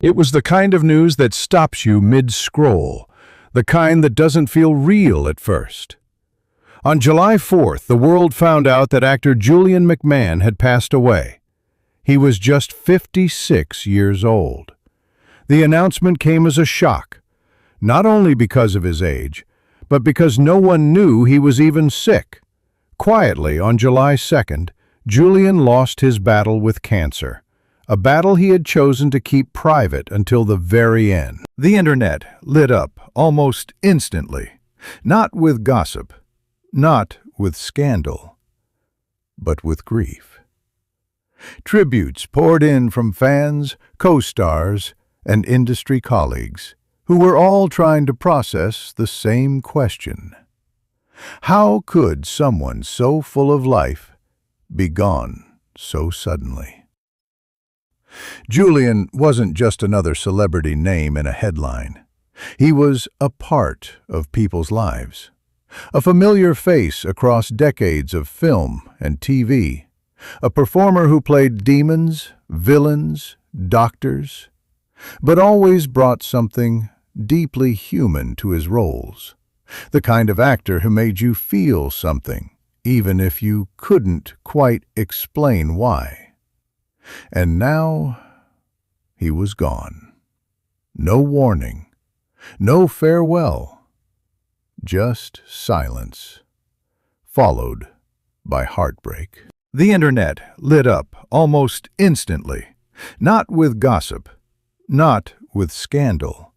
It was the kind of news that stops you mid-scroll, the kind that doesn't feel real at first. On July 4th, the world found out that actor Julian McMahon had passed away. He was just 56 years old. The announcement came as a shock, not only because of his age, but because no one knew he was even sick. Quietly, on July 2nd, Julian lost his battle with cancer, a battle he had chosen to keep private until the very end. The internet lit up almost instantly, not with gossip, not with scandal, but with grief. Tributes poured in from fans, co-stars, and industry colleagues, who were all trying to process the same question. How could someone so full of life be gone so suddenly? Julian wasn't just another celebrity name in a headline. He was a part of people's lives, a familiar face across decades of film and TV, a performer who played demons, villains, doctors, but always brought something deeply human to his roles, the kind of actor who made you feel something, even if you couldn't quite explain why. And now he was gone. No warning, no farewell, just silence, followed by heartbreak. The internet lit up almost instantly, not with gossip, not with scandal,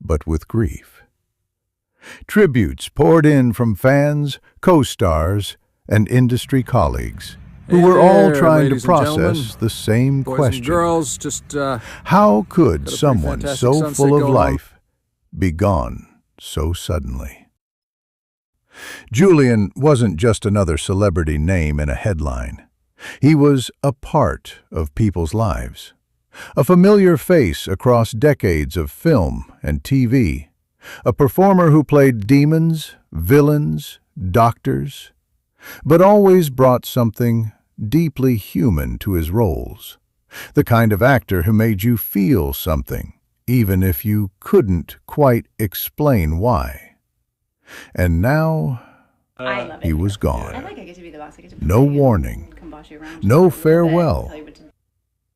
but with grief. Tributes poured in from fans, co-stars, and industry colleagues, who were all trying to process the same question. Girls, How could someone so full of life be gone so suddenly? Julian wasn't just another celebrity name in a headline. He was a part of people's lives, a familiar face across decades of film and TV, a performer who played demons, villains, doctors, but always brought something deeply human to his roles, the kind of actor who made you feel something, even if you couldn't quite explain why. And now he was gone. No warning, no farewell,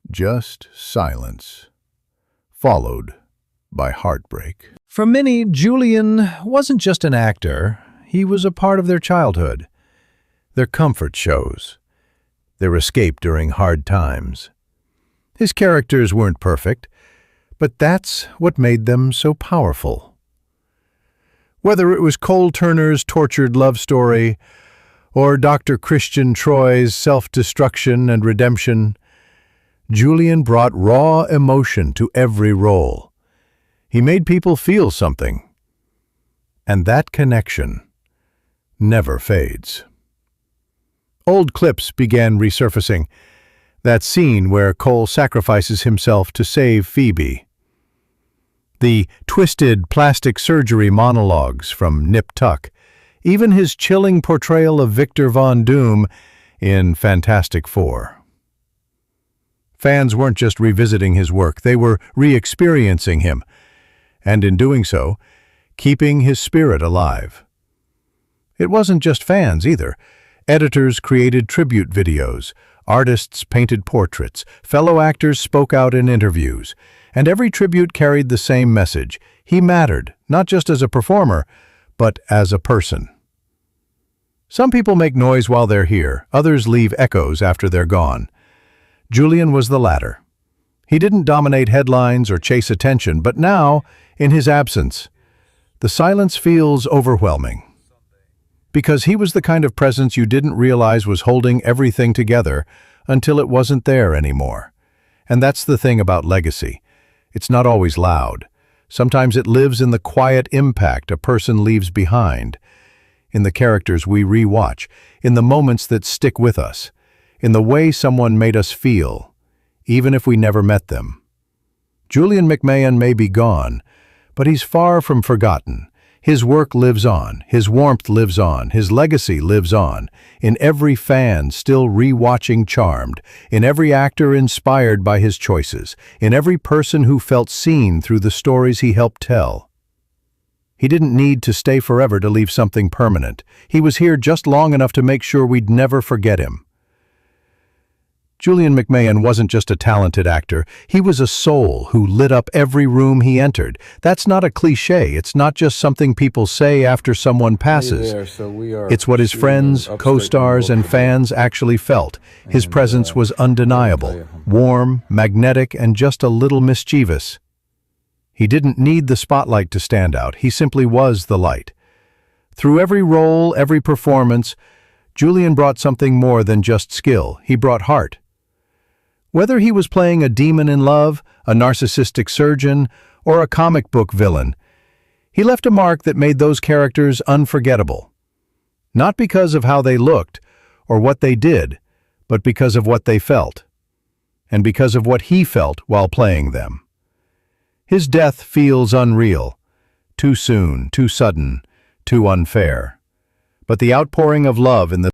just silence, followed by heartbreak. For many, Julian wasn't just an actor. He was a part of their childhood, their comfort shows, their escape during hard times. His characters weren't perfect, but that's what made them so powerful. Whether it was Cole Turner's tortured love story or Dr. Christian Troy's self-destruction and redemption, Julian brought raw emotion to every role. He made people feel something, and that connection never fades. Old clips began resurfacing, that scene where Cole sacrifices himself to save Phoebe. The twisted plastic surgery monologues from Nip Tuck, even his chilling portrayal of Victor Von Doom in Fantastic Four. Fans weren't just revisiting his work, they were re-experiencing him, and in doing so, keeping his spirit alive. It wasn't just fans either. Editors created tribute videos, artists painted portraits, fellow actors spoke out in interviews, and every tribute carried the same message. He mattered, not just as a performer, but as a person. Some people make noise while they're here, others leave echoes after they're gone. Julian was the latter. He didn't dominate headlines or chase attention, but now, in his absence, the silence feels overwhelming. Because he was the kind of presence you didn't realize was holding everything together until it wasn't there anymore. And that's the thing about legacy. It's not always loud. Sometimes it lives in the quiet impact a person leaves behind, in the characters we re-watch, in the moments that stick with us, in the way someone made us feel, even if we never met them. Julian McMahon may be gone, but he's far from forgotten. His work lives on, his warmth lives on, his legacy lives on, in every fan still re-watching Charmed, in every actor inspired by his choices, in every person who felt seen through the stories he helped tell. He didn't need to stay forever to leave something permanent. He was here just long enough to make sure we'd never forget him. Julian McMahon wasn't just a talented actor, he was a soul who lit up every room he entered. That's not a cliché, it's not just something people say after someone passes. It's what his friends, co-stars, and fans actually felt. His presence was undeniable, warm, magnetic, and just a little mischievous. He didn't need the spotlight to stand out, he simply was the light. Through every role, every performance, Julian brought something more than just skill, he brought heart. Whether he was playing a demon in love, a narcissistic surgeon, or a comic book villain, he left a mark that made those characters unforgettable. Not because of how they looked or what they did, but because of what they felt, and because of what he felt while playing them. His death feels unreal, too soon, too sudden, too unfair. But the outpouring of love in the